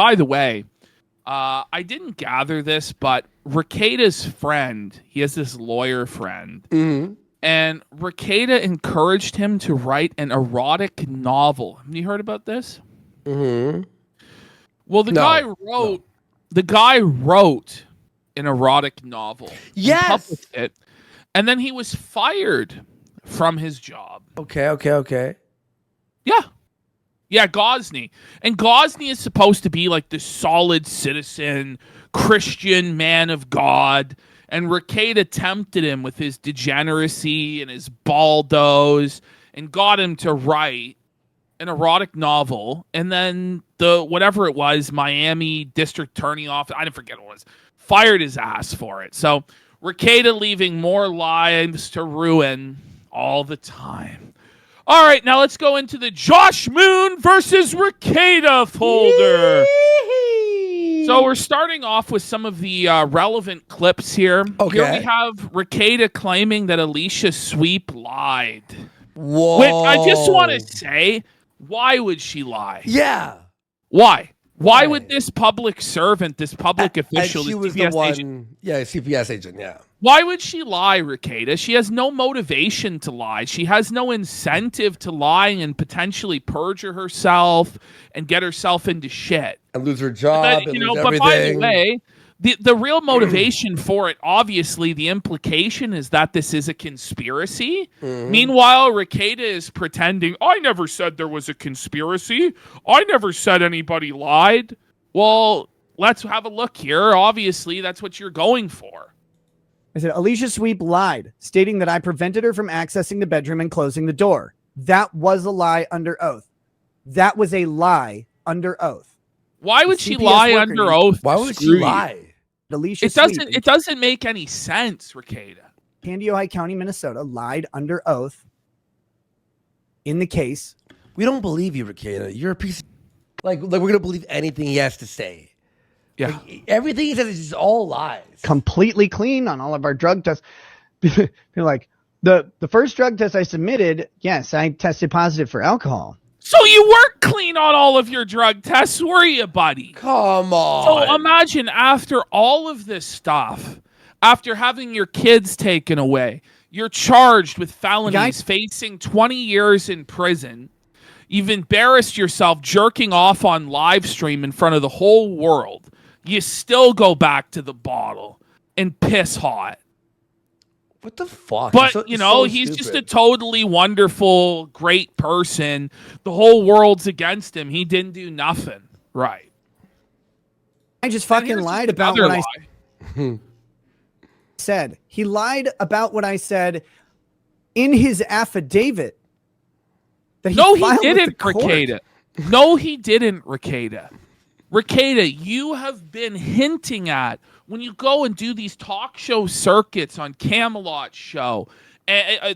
By the way, I didn't gather this, but Rekieta's friend, he has this lawyer friend, and Rekieta encouraged him to write an erotic novel. Have you heard about this? Mm-hmm. Well, the guy wrote an erotic novel. Yes. And published it, and then he was fired from his job. Okay. Yeah, Gosney. And Gosney is supposed to be like the solid citizen, Christian man of God. And Rekieta tempted him with his degeneracy and his baldos and got him to write an erotic novel. And then the whatever it was, Miami District Attorney Office, I didn't forget what it was, fired his ass for it. So Rekieta leaving more lives to ruin all the time. All right, now let's go into the Josh Moon versus Rekieta folder. So we're starting off with some of the relevant clips here. Okay. Here we have Rekieta claiming that Alicia Sweep lied. Whoa. Which I just want to say, why would she lie? Yeah. Why? Why would this public servant, this public official, she this was CPS the one, agent, CPS agent, yeah. Why would she lie, Rekieta? She has no motivation to lie. She has no incentive to lie and potentially perjure herself and get herself into shit. And lose her job and lose everything. But by the way, the real motivation for it, obviously, the implication is that this is a conspiracy. Meanwhile, Rekieta is pretending, I never said there was a conspiracy. I never said anybody lied. Well, let's have a look here. Obviously, that's what you're going for. I said, Alicia Sweep lied, stating that I prevented her from accessing the bedroom and closing the door. That was a lie under oath. That was a lie under oath. Why would she lie under oath? Why would she lie? Alicia It doesn't make any sense, Rekieta. Ojai County, Minnesota, lied under oath in the case. We don't believe you, Rekieta. You're a piece of... Like we're going to believe anything he has to say. Yeah. Like, everything he says is just all lies. Completely clean on all of our drug tests. They're like, the first drug test I submitted, yes, I tested positive for alcohol. So you weren't clean on all of your drug tests, were you, buddy? Come on. So imagine after all of this stuff, after having your kids taken away, you're charged with felonies, facing 20 years in prison. You've embarrassed yourself jerking off on live stream in front of the whole world. You still go back to the bottle and piss hot. What the fuck? But, he's just a totally wonderful, great person. The whole world's against him. He didn't do nothing. Right. I just fucking lied about what I said. He lied about what I said in his affidavit. No, he didn't, Rekieta. No, he didn't, Rekieta. Rekieta, you have been hinting at when you go and do these talk show circuits on Camelot show,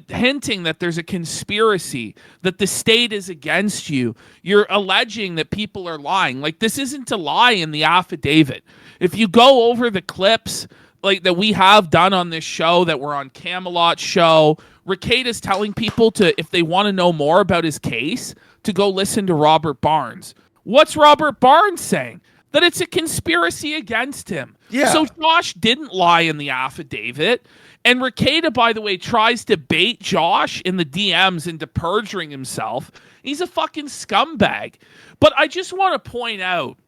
hinting that there's a conspiracy, that the state is against you. You're alleging that people are lying. Like, this isn't a lie in the affidavit. If you go over the clips like that we have done on this show, that were on Camelot show, Rekieta's telling people to, if they want to know more about his case, to go listen to Robert Barnes. What's Robert Barnes saying? That it's a conspiracy against him. Yeah. So Josh didn't lie in the affidavit. And Rekieta, by the way, tries to bait Josh in the DMs into perjuring himself. He's a fucking scumbag. But I just want to point out,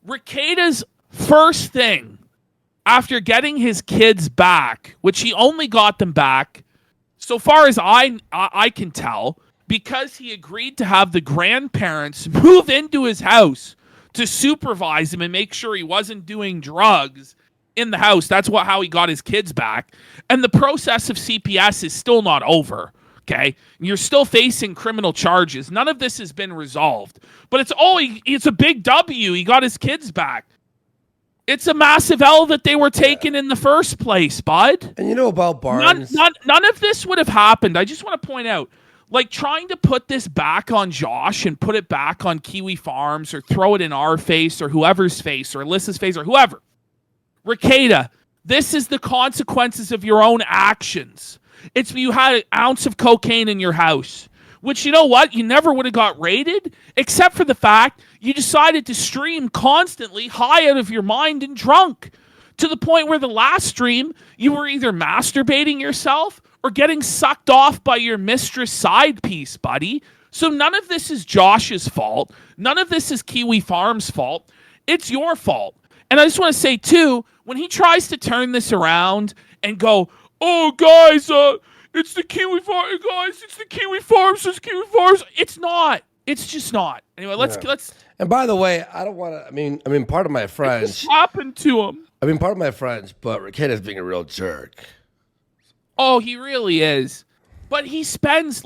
Rekieta's first thing after getting his kids back, which he only got them back, so far as I can tell, because he agreed to have the grandparents move into his house to supervise him and make sure he wasn't doing drugs in the house. That's how he got his kids back. And the process of CPS is still not over, okay? You're still facing criminal charges. None of this has been resolved. But it's a big W. He got his kids back. It's a massive L that they were taken in the first place, bud. And you know about Barnes? None of this would have happened. I just want to point out, like, trying to put this back on Josh and put it back on Kiwi Farms or throw it in our face or whoever's face or Alyssa's face or whoever. Rekieta, this is the consequences of your own actions. You had an ounce of cocaine in your house, which, you know what? You never would have got raided, except for the fact You decided to stream constantly, high out of your mind and drunk, to the point where the last stream, you were either masturbating yourself or getting sucked off by your mistress side piece, buddy. So none of this is Josh's fault. None of this is Kiwi Farms' fault. It's your fault. And I just want to say, too, when he tries to turn this around and go, oh, guys, it's the Kiwi Farms, guys, it's the Kiwi Farms, it's Kiwi Farms. It's not. It's just not. Anyway, let's. And by the way, I don't want to. I mean, part of my friends. What happened to him? I mean, part of my friends, but Rekieta's being a real jerk. Oh, he really is. But he spends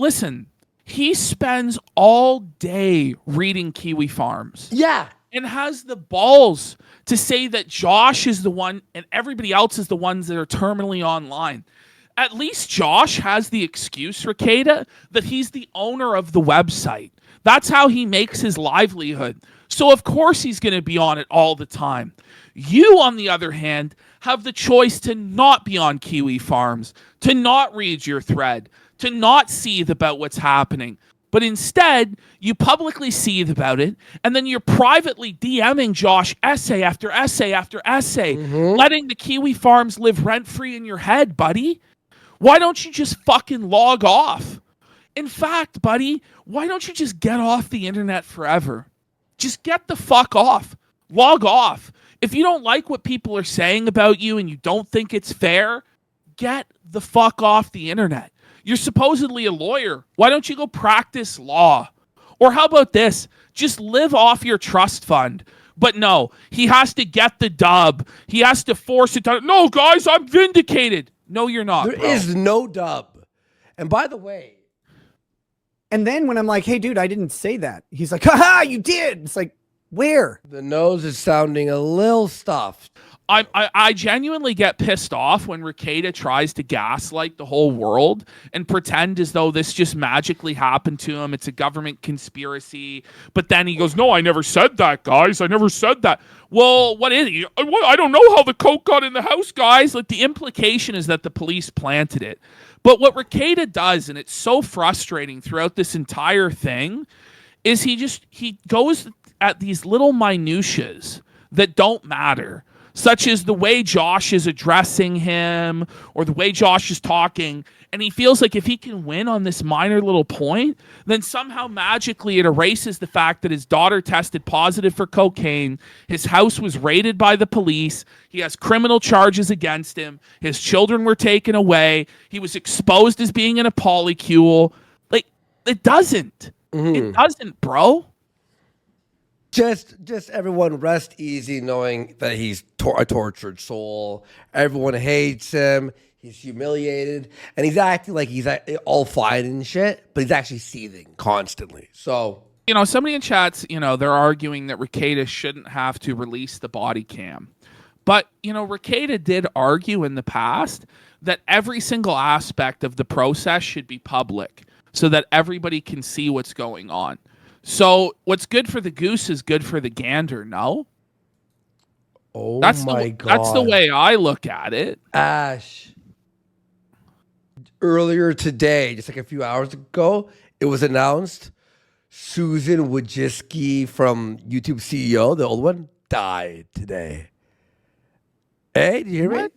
all day reading Kiwi Farms. Yeah. And has the balls to say that Josh is the one and everybody else is the ones that are terminally online. At least Josh has the excuse, Rekieta, that he's the owner of the website. That's how he makes his livelihood. So of course he's going to be on it all the time. You, on the other hand, have the choice to not be on Kiwi Farms, to not read your thread, to not seethe about what's happening. But instead, you publicly seethe about it, and then you're privately DMing Josh essay after essay after essay, letting the Kiwi Farms live rent-free in your head, buddy. Why don't you just fucking log off? In fact, buddy, why don't you just get off the internet forever? Just get the fuck off. Log off. If you don't like what people are saying about you and you don't think it's fair, get the fuck off the internet. You're supposedly a lawyer. Why don't you go practice law? Or how about this? Just live off your trust fund. But no, he has to get the dub. He has to force it down. No, guys, I'm vindicated. No, you're not. There is no dub. And by the way. And then when I'm like, hey, dude, I didn't say that. He's like, haha, you did. It's like, where? The nose is sounding a little stuffed. I genuinely get pissed off when Rekieta tries to gaslight the whole world and pretend as though this just magically happened to him. It's a government conspiracy. But then he goes, no, I never said that, guys. I never said that. Well, what is it? I don't know how the coke got in the house, guys. Like, the implication is that the police planted it. But what Rekieta does, and it's so frustrating throughout this entire thing, is he goes at these little minutiae that don't matter, such as the way Josh is addressing him or the way Josh is talking. And he feels like if he can win on this minor little point, then somehow magically it erases the fact that his daughter tested positive for cocaine. His house was raided by the police. He has criminal charges against him. His children were taken away. He was exposed as being in a polycule. Like, it doesn't. It doesn't, bro. Just everyone rest easy knowing that he's a tortured soul. Everyone hates him. He's humiliated. And he's acting like he's all fine and shit, but he's actually seething constantly. So, somebody in chats, they're arguing that Rekieta shouldn't have to release the body cam. But, Rekieta did argue in the past that every single aspect of the process should be public so that everybody can see what's going on. So what's good for the goose is good for the gander, no? Oh, that's my God. That's the way I look at it. Ash, earlier today, just like a few hours ago, it was announced Susan Wojcicki from YouTube CEO, the old one, died today. Hey, did you hear me?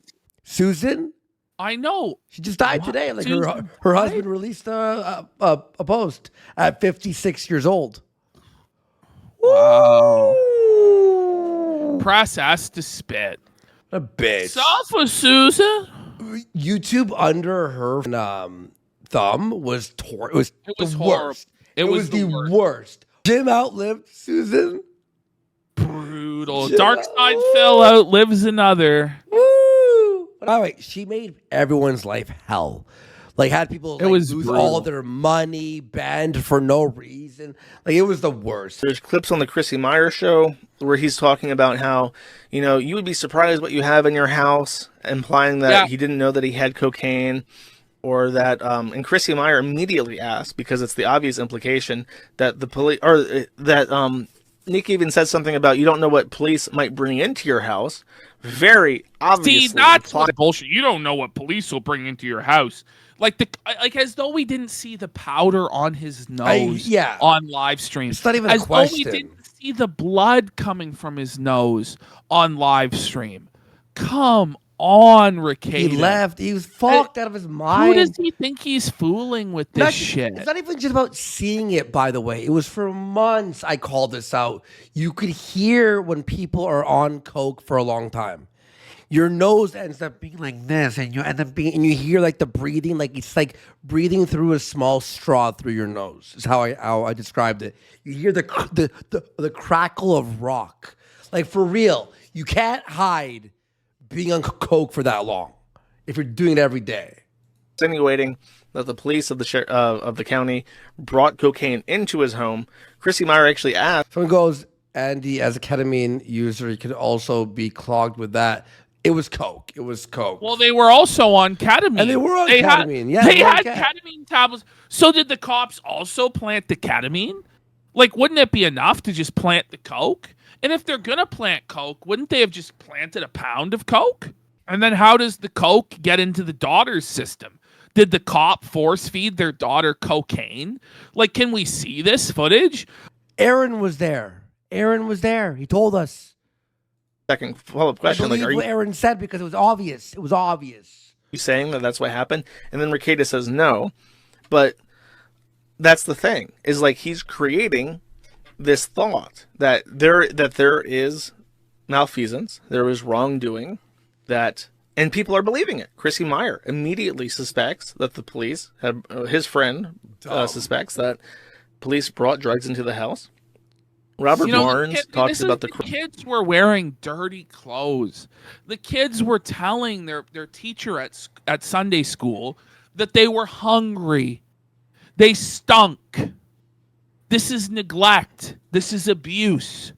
Susan? I know. She just died today. Like her husband released a post at 56 years old. Wow. Press S to spit. A bitch. Sofa Susan. YouTube under her thumb was It was the worst. It was the worst. Jim outlived Susan. Brutal. Dark Side Phil outlives another. Woo! By the way, she made everyone's life hell. Like, had people lose all their money, banned for no reason. Like, it was the worst. There's clips on the Chrissy Meyer show where he's talking about how, you would be surprised what you have in your house, implying that he didn't know that he had cocaine, or that, and Chrissy Meyer immediately asked, because it's the obvious implication that the police, or that, Nick even said something about you don't know what police might bring into your house. Very obviously. See, that's bullshit. You don't know what police will bring into your house. Like as though we didn't see the powder on his nose on live stream. It's not even a question. Though we didn't see the blood coming from his nose on live stream. Come on, Rekieta. He left. He was fucked out of his mind. Who does he think he's fooling with this shit? It's not even just about seeing it, by the way. It was for months I called this out. You could hear when people are on coke for a long time. Your nose ends up being like this, and you end up being, and you hear like the breathing, like it's like breathing through a small straw through your nose. Is how I described it. You hear the crackle of rock, like for real. You can't hide being on coke for that long if you're doing it every day. Insinuating that the police of the county brought cocaine into his home. Chrissy Meyer actually asked. Someone goes, Andy, as a ketamine user, you could also be clogged with that. It was coke. It was coke. Well, they were also on ketamine. And they were on ketamine. They had ketamine tablets. So did the cops also plant the ketamine? Like, wouldn't it be enough to just plant the coke? And if they're going to plant coke, wouldn't they have just planted a pound of coke? And then how does the coke get into the daughter's system? Did the cop force feed their daughter cocaine? Like, can we see this footage? Aaron was there. Aaron was there. He told us. Second follow-up question. I believe what Aaron said because it was obvious. It was obvious. You saying that that's what happened? And then Rekieta says no. But that's the thing. Is like he's creating this thought that there is malfeasance, there is wrongdoing, and people are believing it. Chrissy Meyer immediately suspects that the police have, his friend suspects that police brought drugs into the house. Robert Barnes talks about the kids were wearing dirty clothes. The kids were telling their teacher at Sunday school that they were hungry. They stunk. This is neglect. This is abuse.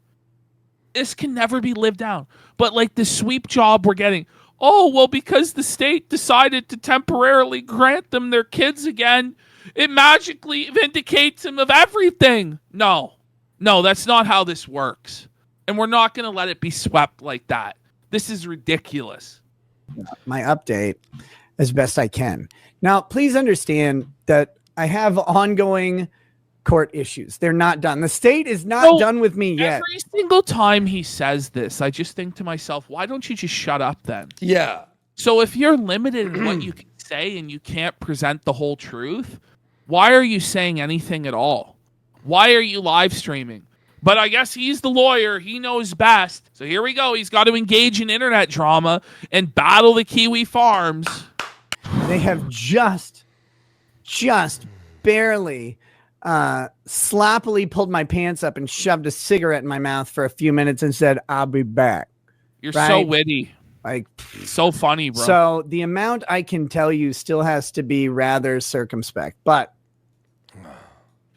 This can never be lived down. But like the sweep job we're getting, oh, well, because the state decided to temporarily grant them their kids again, it magically vindicates them of everything. No, that's not how this works. And we're not going to let it be swept like that. This is ridiculous. My update as best I can. Now, please understand that I have ongoing court issues. They're not done. The state is not done with me yet. Every single time he says this, I just think to myself, why don't you just shut up then? Yeah. So if you're limited in what you can say and you can't present the whole truth, why are you saying anything at all? Why are you live streaming? But I guess he's the lawyer. He knows best. So here we go. He's got to engage in internet drama and battle the Kiwi Farms. They have just barely sloppily pulled my pants up and shoved a cigarette in my mouth for a few minutes and said, I'll be back. You're so witty. Like, so funny, bro. So the amount I can tell you still has to be rather circumspect. But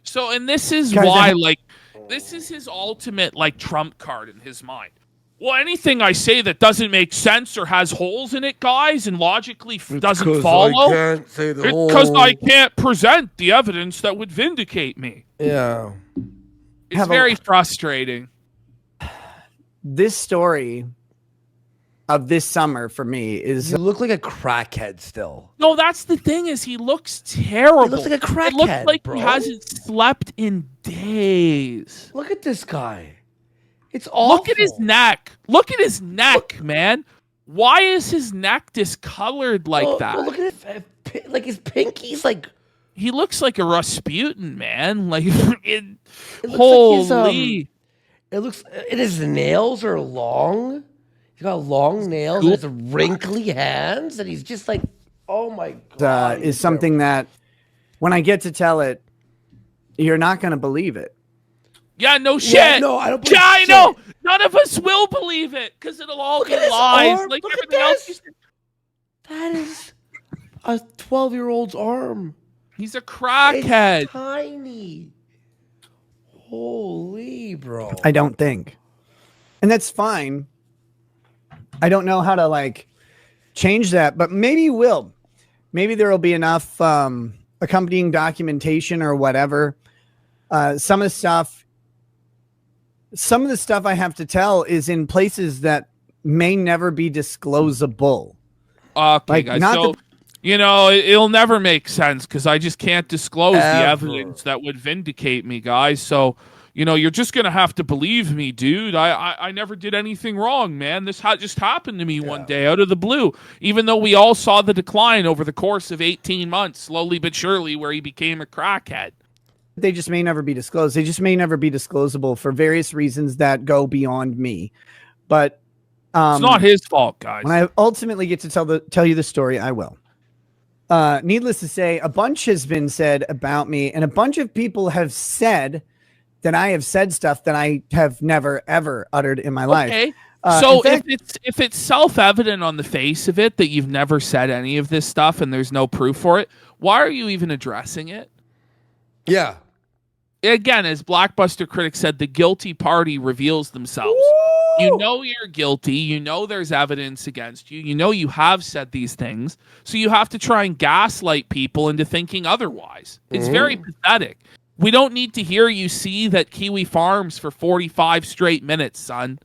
so, and this is why, this is his ultimate, trump card in his mind. Well, anything I say that doesn't make sense or has holes in it, guys, and logically doesn't follow, because I can't present the evidence that would vindicate me. Yeah. It's very frustrating. This story of this summer for me is... You look like a crackhead still. No, that's the thing is he looks terrible. He looks like a crackhead, It looks like bro. He hasn't slept in days. Look at this guy. It's awful. Look at his neck. Look at his neck, man. Why is his neck discolored like that? Look at it. Like his pinky's like... He looks like a Rasputin, man. Like, it looks holy. It looks... And his nails are long. He's got long nails and his wrinkly hands. And he's just like, oh my God. Is something that when I get to tell it, you're not going to believe it. Yeah, no shit. Yeah, no, I don't believe I shit. know. None of us will believe it because it'll all be lies. Arm. Like Look everything at else. this. That is a 12-year-old's arm. He's a crackhead. It's tiny. Holy, bro. I don't think. And that's fine. I don't know how to change that, but maybe you will. Maybe there will be enough accompanying documentation or whatever. Some of the stuff I have to tell is in places that may never be disclosable. Okay, guys. So, it'll never make sense because I just can't disclose the evidence that would vindicate me, guys. So, you're just going to have to believe me, dude. I never did anything wrong, man. This just happened to me one day out of the blue, even though we all saw the decline over the course of 18 months, slowly but surely, where he became a crackhead. They just may never be disclosed. They just may never be disclosable for various reasons that go beyond me. But it's not his fault, guys. When I ultimately get to tell you the story, I will. Needless to say, a bunch has been said about me, and a bunch of people have said that I have said stuff that I have never, ever uttered in my life. Okay. So if it's self-evident on the face of it that you've never said any of this stuff and there's no proof for it, why are you even addressing it? Yeah. Again, as Blockbuster critics said, the guilty party reveals themselves. Woo! You know you're guilty. You know there's evidence against you. You know you have said these things. So you have to try and gaslight people into thinking otherwise. It's very pathetic. We don't need to hear you see that Kiwi Farms for 45 straight minutes, son.